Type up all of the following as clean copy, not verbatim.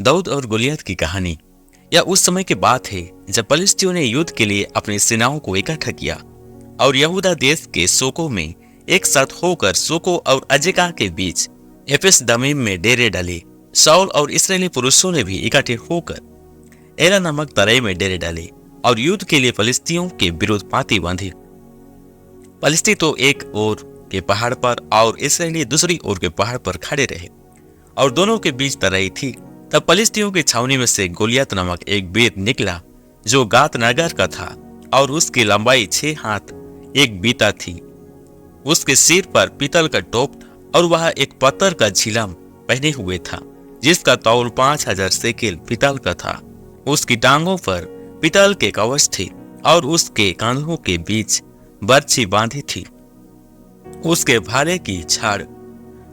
दाऊद और गोलियत की कहानी। यह उस समय की बात है जब पलिश्तियों ने युद्ध के लिए अपनी सेनाओं को इकट्ठा किया और यहूदा देश के सोको में एक साथ होकर सोको और अजेका के बीच एफेस दमीम में डेरे डाले। शाऊल और इस्राएली पुरुषों ने भी इकट्ठे होकर एला नामक तराई में डेरे डाले और युद्ध के लिए फलिस्तियों के विरुद्ध पाती बांधी। फलिस्ती तो एक ओर के पहाड़ पर और इस्राएली दूसरी ओर के पहाड़ पर खड़े रहे और दोनों के बीच तराई थी। तब फलिस्तियों की छावनी में से गोलियत नामक एक वीर निकला जो गात नगर का था और उसकी लंबाई 6 हाथ 1 बीता थी। उसके सिर पर पीतल का टोप था और वह एक पत्थर का झिलम पहने हुए था जिसका तौल 5000 सेकेल पीतल का था। उसकी टांगों पर पीतल के कवच थे और उसके कांधों के बीच बर्छी बांधी थी। उसके भाले की छाड़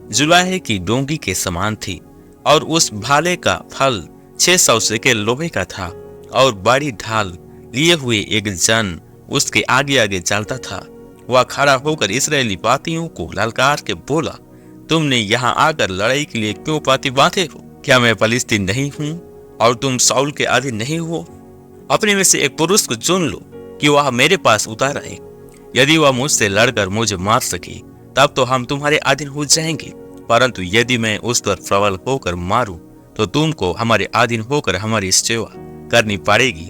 जुलाहे की डोंगी के समान थी और उस भाले का फल 600 सेकेल लोहे का था और बड़ी ढाल लिए हुए एक जन उसके आगे आगे चलता था। वह खड़ा होकर इस्राएली पातियों को ललकार के बोला, तुमने यहाँ आकर लड़ाई के लिए क्यों पाती बांधे हो? क्या मैं फलिस्तीन नहीं हूँ और तुम शाऊल के अधीन नहीं हो? अपने में से एक पुरुष को चुन लो कि वह मेरे पास उतार आए। यदि वह मुझसे लड़कर मुझे मार सके तब तो हम तुम्हारे अधीन हो जाएंगे, परंतु यदि मैं उस पर प्रबल होकर मारूं तो तुमको हमारे अधीन होकर हमारी सेवा करनी पड़ेगी।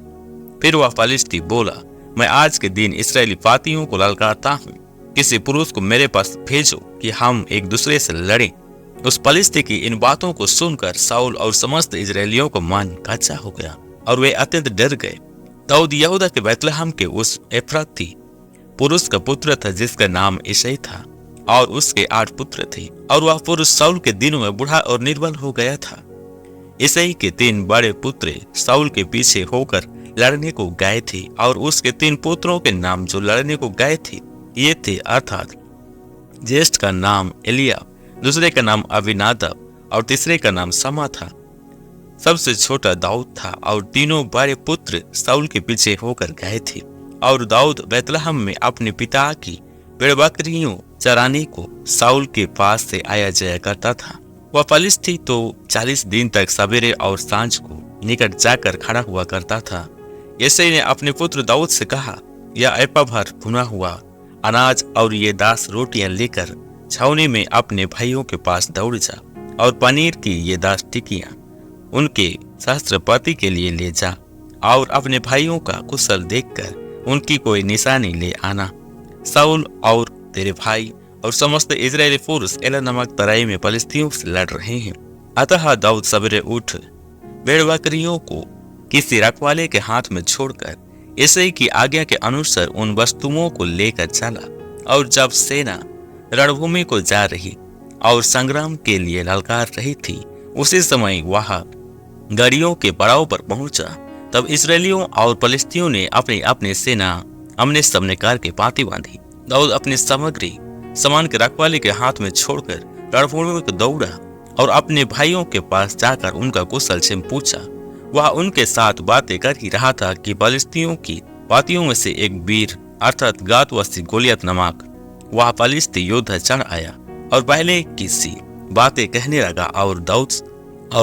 फिर वह फलिस्ती बोला, मैं आज के दिन इस्राएली पातियों को ललकारता हूँ, किसी पुरुष को मेरे पास भेजो कि हम एक दूसरे से लड़ें। उस फलिस्ती की इन बातों को सुनकर शाऊल और समस्त इजरायलियों को मन कच्चा हो गया और वे अत्यंत डर गए। दाऊद यहूदा के बैतलहम के उस एफ्राती पुरुष का पुत्र था जिसका नाम इशै था और उसके 8 पुत्र थे और वह पुरुष शाऊल के दिनों में बूढ़ा और निर्बल हो गया था। इशै के 3 बड़े पुत्र शाऊल के पीछे होकर लड़ने को गए थे और उसके 3 पुत्रों के नाम जो लड़ने को गए थे ये थे, अर्थात ज्येष्ठ का नाम एलियाब, दूसरे का नाम अबीनादाब और तीसरे का नाम शमा था। सबसे छोटा दाऊद था और तीनों बड़े पुत्र शाऊल के पीछे होकर गए थे और दाऊद बैतलहम में अपने पिता की भेड़ बकरियों चराने को शाऊल के पास से आया जाया करता था। वह फलिस्ती तो 40 दिन तक सवेरे और सांझ को निकट जाकर खड़ा हुआ करता था। यिशै ने अपने पुत्र दाऊद से कहा, यह एपा भर भुना हुआ अनाज और ये 10 रोटियां लेकर छावनी में अपने भाइयों के पास दौड़ जा और पनीर की ये 10 टिकियां उनके सहस्त्रपति के लिए ले जा और अपने भाइयों का कुशल देखकर उनकी कोई निशानी ले आना। शाऊल और तेरे भाई और समस्त इजरायली पुरुष एला नामक तराई में फलिस्तियों से लड़ रहे हैं। अतः दाऊद सवेरे उठ भेड़ बकरियों को किसी रखवाले के हाथ में छोड़कर यिशै की आज्ञा के अनुसार उन वस्तुओं को लेकर चला और जब सेना रणभूमि को जा रही और संग्राम के लिए ललकार रही थी उसी समय वह गड़ियों के पड़ाव पर पहुंचा। तब इसराइलियों और फलिस्तियों ने अपनी अपनी सेना आमने सामने करके पाती बांधी। दाऊद अपनी सामग्री सामान के रखवाले के हाथ में छोड़कर रणभूमि को दौड़ा और अपने भाइयों के पास जाकर उनका कुशल क्षेम पूछा। वह उनके साथ बातें कर ही रहा था कि फलिस्तियों की पातियों में से एक वीर अर्थात गातवासी गोलियत नामक वह फलिस्ती योद्धा चढ़ आया और पहले की सी बातें कहने लगा और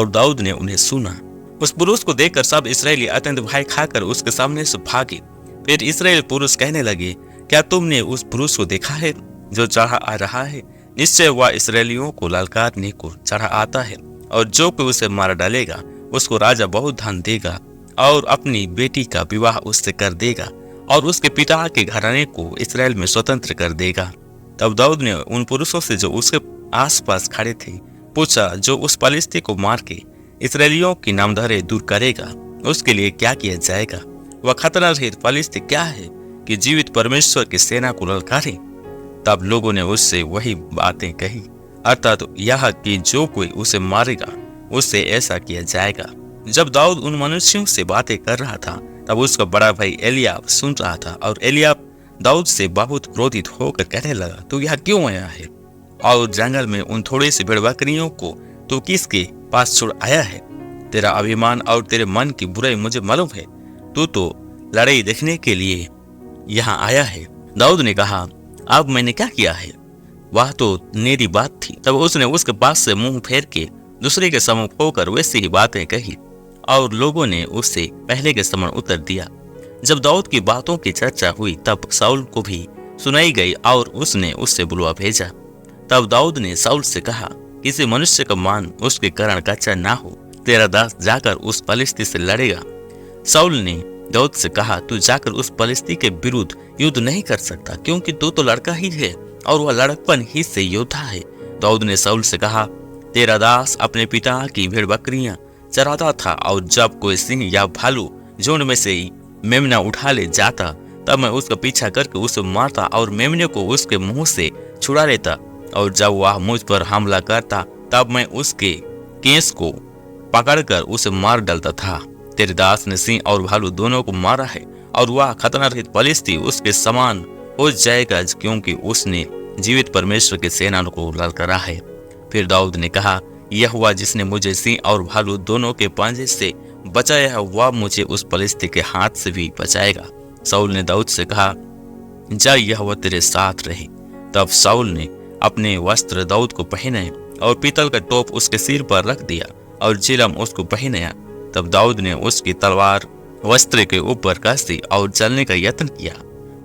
दाऊद ने उन्हें सुना। उस पुरुष को देखकर सब इस्राएली अत्यंत भय खाकर उसके सामने से भागे। फिर इस्राएल पुरुष कहने लगे, क्या तुमने उस पुरुष को देखा है जो चढ़ा आ रहा है? निश्चय वह इस्राएलियों को ललकारने को चढ़ा आता है और जो कोई उसे मार डालेगा उसको राजा बहुत धन देगा और अपनी बेटी का विवाह उससे कर देगा और उसके पिता के घराने को इस्राएल में स्वतंत्र कर देगा। तब दाऊद ने उन पुरुषों से जो उसके आसपास खड़े थे पूछा, जो उस फलिस्ती को मार के इस्राएलियों की नामधरे दूर करेगा उसके लिए क्या किया जाएगा? वह खतरा रहित फलिस्ती क्या है कि जीवित परमेश्वर की सेना को ललकारे? तब लोगों ने उससे वही बातें कही, अर्थात यह कि जो कोई उसे मारेगा उससे ऐसा किया जाएगा। जब दाऊद उन मनुष्यों से बातें कर रहा था तब उसका बड़ा भाई एलियाब सुन रहा था और एलियाब दाऊद से बहुत क्रोधित होकर कहने लगा, तू यहाँ क्यों आया है और जंगल में उन थोड़े से भेड़ बकरियों को तू किसके पास छोड़ आया है? तेरा अभिमान और तेरे मन की बुराई मुझे मालूम है। तू तो लड़ाई देखने के लिए यहाँ आया है। दाऊद ने कहा, अब मैंने क्या किया है? वह तो मेरी बात थी। तब उसने उसके पास से मुंह फेर के दूसरे के सम्मुख होकर वैसी ही बातें कही और लोगों ने उससे पहले के समान उत्तर दिया। जब दाऊद की बातों की चर्चा हुई तब शाऊल को भी सुनाई गई और उसने उससे बुलवा भेजा। तब दाऊद ने शाऊल से कहा, किसी मनुष्य का मान उसके कारण कच्चा ना हो, तेरा दास जाकर उस पलिश्ती से लड़ेगा। शाऊल ने दाऊद से कहा, तू जाकर उस पलिश्ती के विरुद्ध युद्ध नहीं कर सकता, क्योंकि तू तो लड़का ही है और वह लड़कपन ही से योद्धा है। दाऊद ने शाऊल से कहा, तेरा दास अपने पिता की भेड़ बकरियां चराता था और जब कोई सिंह या भालू झुंड में से मेमना उठा ले जाता तब मैं उसका पीछा करके उसे मारता और मेमने को उसके मुंह से छुड़ा लेता, और जब वह मुझ पर हमला करता तब मैं उसके केस को पकड़कर उसे मार डालता था। तेरे दास ने सिंह और भालू दोनों को मारा है और वह खतना रहित पलिश्ती उसके समान हो जाएगा, क्योंकि उसने जीवित परमेश्वर की सेना को ललकारा है। फिर दाऊद ने कहा, यहोवा जिसने मुझे सिंह और भालू दोनों के पंजे से बचाया है, वह मुझे उस पलिश्ती के हाथ से भी बचाएगा। शाऊल ने दाऊद से कहा, जा, यहोवा तेरे साथ रहे। तब शाऊल ने अपने वस्त्र दाऊद को पहनाए और पीतल का टोप उसके सिर पर रख दिया और चिलम उसको पहनाया। तब दाऊद ने उसकी तलवार वस्त्र के ऊपर कसी और चलने का यत्न किया।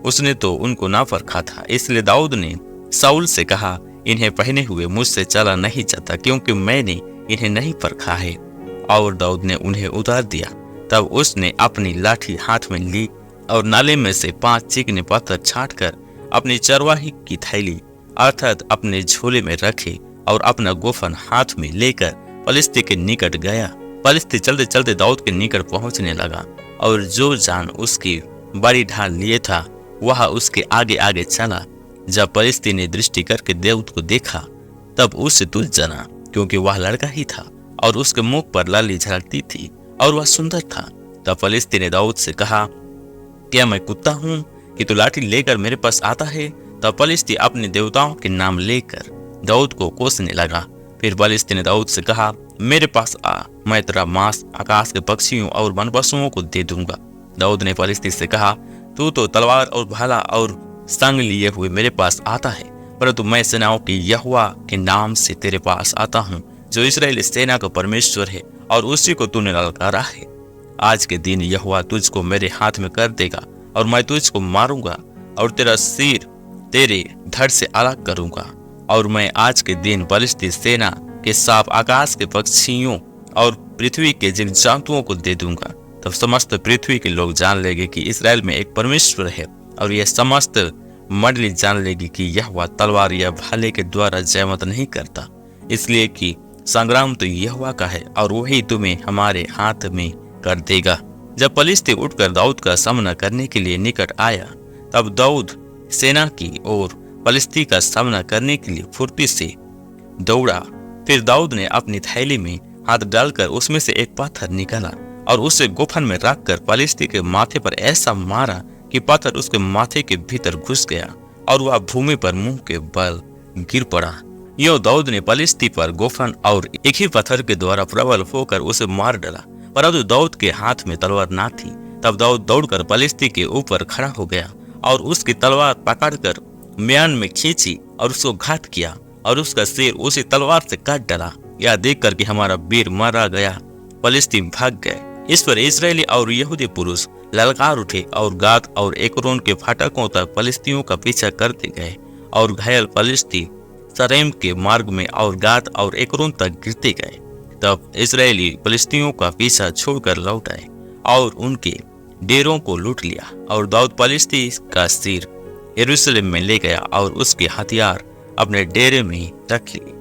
उसने तो उनको ना परखा था, इसलिए दाऊद ने शाऊल से कहा, इन्हें पहने हुए मुझसे चला नहीं जाता, क्योंकि मैंने इन्हें नहीं परखा है। और दाऊद ने उन्हें उतार दिया। तब उसने अपनी लाठी हाथ में ली और नाले में से 5 चिकने पत्थर छांटकर अपनी चरवाही की थैली अर्थात अपने झोले में रखे और अपना गोफन हाथ में लेकर पलिश्ती के निकट गया। पलिश्ती चलते चलते दाऊद के निकट पहुंचने लगा और जो जान उसकी बड़ी ढाल लिए था वह उसके आगे आगे चला। जब पलिश्ती ने दृष्टि करके दाऊद को देखा तब उससे तुझ जाना, क्योंकि वह लड़का ही था और उसके मुख पर लाली झलकती थी और वह सुंदर था। तब पलिश्ती ने दाऊद से कहा, क्या मैं कुत्ता हूं कि तू लाठी लेकर मेरे पास आता है? तब पलिश्ती अपने देवताओं के नाम लेकर दाऊद को कोसने लगा। फिर पलिश्ती ने दाऊद से कहा, मेरे पास आ, मैं तेरा मांस आकाश के पक्षियों और वन पशुओं को दे दूंगा। दाऊद ने पलिश्ती से कहा, तू तो तलवार और भाला और संग लिए हुए मेरे पास आता है, परंतु मैं सेनाओं के यहोवा के नाम से तेरे पास आता हूँ, जो इस्राएली सेना का परमेश्वर है और उसी को तूने ललकारा है। आज के दिन यहोवा तुझको मेरे हाथ में कर देगा और मैं तुझको मारूंगा और तेरा सिर तेरे धड़ से अलग करूंगा। और मैं आज के दिन पलिश्ती सेना के सांप आकाश के पक्षियों और पृथ्वी के जिन जंतुओं को दे दूंगा। तब समस्त पृथ्वी के लोग जान लेंगे कि इस्राएल में एक परमेश्वर है, और यह समस्त मंडली जान लेगी कि यहोवा तलवार या भाले के द्वारा जयमत नहीं करता, इसलिए कि संग्राम तो यहोवा का है और वही तुम्हें हमारे हाथ में कर देगा। जब पलिश्ती उठकर दाऊद का सामना करने के लिए निकट आया तब दाऊद सेना की ओर पलिश्ती का सामना करने के लिए फुर्ती से दौड़ा। फिर दाऊद ने अपनी थैली में हाथ डालकर उसमें से एक पत्थर निकाला और उसे गोफन में रखकर पलिश्ती के माथे पर ऐसा मारा कि पत्थर उसके माथे के भीतर घुस गया और वह भूमि पर मुंह के बल गिर पड़ा। यो दाऊद ने पलिश्ती पर गोफन और एक ही पत्थर के द्वारा प्रबल होकर उसे मार डाला, परंतु दाऊद के हाथ में तलवार ना थी। तब दाऊद दौड़कर पलिश्ती के ऊपर खड़ा हो गया और उसकी तलवार पकड़कर म्यान में खींची और उसको घात किया और उसका सिर उसी तलवार से काट डाला। यह देखकर कि हमारा वीर मारा गया, पलिश्ती भाग गए। इस पर इस्राएली और यहूदी पुरुष ललकार उठे और गात और एक्रोन के फाटकों तक पलिश्तियों का पीछा करते गए और घायल पलिश्ती सरेम के मार्ग में और गात और एक्रोन तक गिरते गए। तब इस्राएली पलिश्तियों का पीछा छोड़कर लौट आए और उनके डेरों को लूट लिया। और दाऊद पलिश्ती का सिर यरूशलेम में ले गया और उसके हथियार अपने डेरे में रख लिए।